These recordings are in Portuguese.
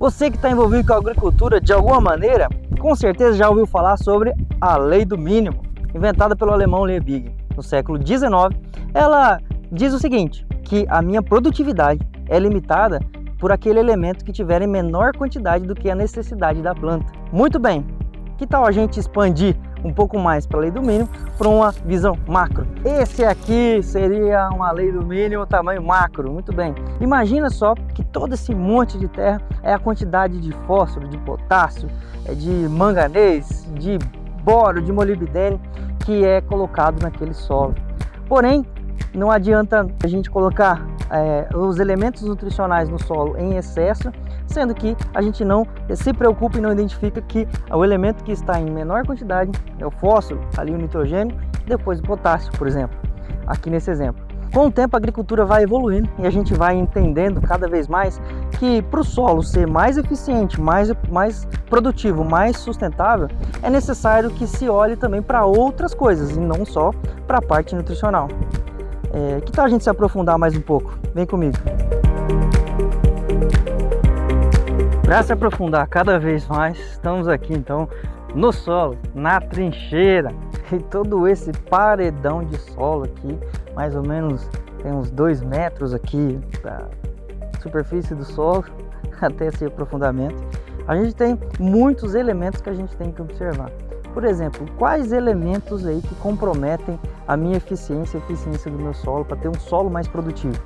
Você que está envolvido com a agricultura de alguma maneira, com certeza já ouviu falar sobre a lei do mínimo, inventada pelo alemão Liebig no século XIX. Ela diz o seguinte, que a minha produtividade é limitada por aquele elemento que tiver em menor quantidade do que a necessidade da planta. Muito bem, que tal a gente expandir um pouco mais para a lei do mínimo para uma visão macro? Esse aqui seria uma lei do mínimo tamanho macro. Muito bem. Imagina só que todo esse monte de terra é a quantidade de fósforo, de potássio, de manganês, de boro, de molibdênio que é colocado naquele solo. Porém, não adianta a gente colocar os elementos nutricionais no solo em excesso, sendo que a gente não se preocupa e não identifica que o elemento que está em menor quantidade é o fósforo, ali o nitrogênio, e depois o potássio, por exemplo, aqui nesse exemplo. Com o tempo a agricultura vai evoluindo e a gente vai entendendo cada vez mais que para o solo ser mais eficiente, mais produtivo, mais sustentável, é necessário que se olhe também para outras coisas e não só para a parte nutricional. Que tal a gente se aprofundar mais um pouco? Vem comigo. Para se aprofundar cada vez mais, estamos aqui então no solo, na trincheira, e todo esse paredão de solo aqui, mais ou menos tem uns 2 metros aqui da superfície do solo até esse aprofundamento. A gente tem muitos elementos que a gente tem que observar. Por exemplo, quais elementos aí que comprometem a minha eficiência e a eficiência do meu solo para ter um solo mais produtivo?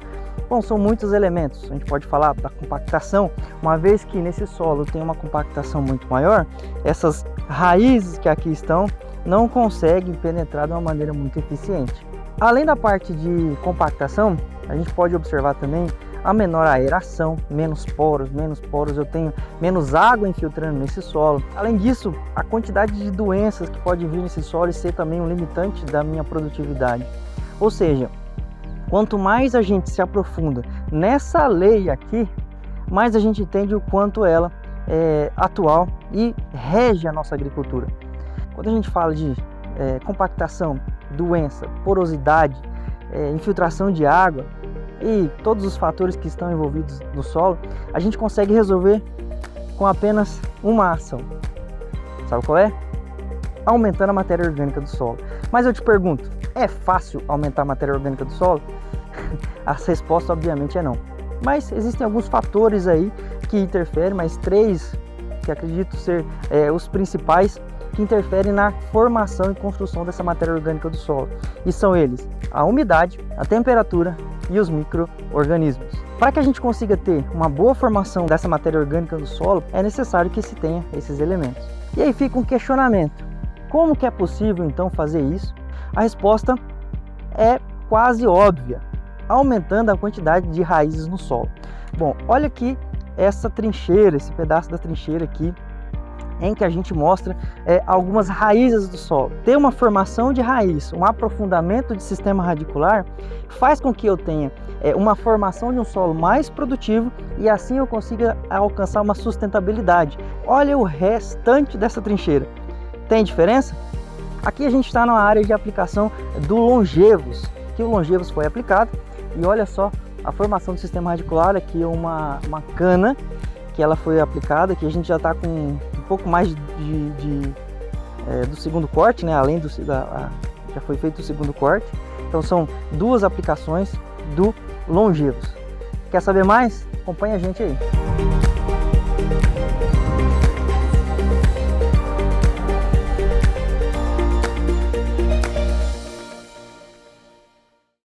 Bom, são muitos elementos. A gente pode falar da compactação, uma vez que nesse solo tem uma compactação muito maior, essas raízes que aqui estão não conseguem penetrar de uma maneira muito eficiente. Além da parte de compactação, a gente pode observar também a menor aeração, menos poros eu tenho menos água infiltrando nesse solo. Além disso, a quantidade de doenças que pode vir nesse solo e ser também um limitante da minha produtividade. Ou seja, quanto mais a gente se aprofunda nessa lei aqui, mais a gente entende o quanto ela é atual e rege a nossa agricultura. Quando a gente fala de compactação, doença, porosidade, infiltração de água e todos os fatores que estão envolvidos no solo, a gente consegue resolver com apenas uma ação. Sabe qual é? Aumentando a matéria orgânica do solo. Mas eu te pergunto, é fácil aumentar a matéria orgânica do solo? A resposta obviamente é não. Mas existem alguns fatores aí que interferem, mas 3 que acredito ser os principais que interferem na formação e construção dessa matéria orgânica do solo. E são eles: a umidade, a temperatura e os micro-organismos. Para que a gente consiga ter uma boa formação dessa matéria orgânica do solo, é necessário que se tenha esses elementos. E aí fica um questionamento: como que é possível então fazer isso? A resposta é quase óbvia: aumentando a quantidade de raízes no solo. Bom, olha aqui essa trincheira, esse pedaço da trincheira aqui, em que a gente mostra algumas raízes do solo. Ter uma formação de raiz, um aprofundamento de sistema radicular, faz com que eu tenha uma formação de um solo mais produtivo e assim eu consiga alcançar uma sustentabilidade. Olha o restante dessa trincheira. Tem diferença? Aqui a gente está na área de aplicação do Longevos, que o Longevos foi aplicado, e olha só a formação do sistema radicular. Aqui é uma cana que ela foi aplicada, que a gente já está com um pouco mais do segundo corte, né? Além já foi feito o segundo corte. Então são 2 aplicações do Longevos. Quer saber mais? Acompanha a gente aí.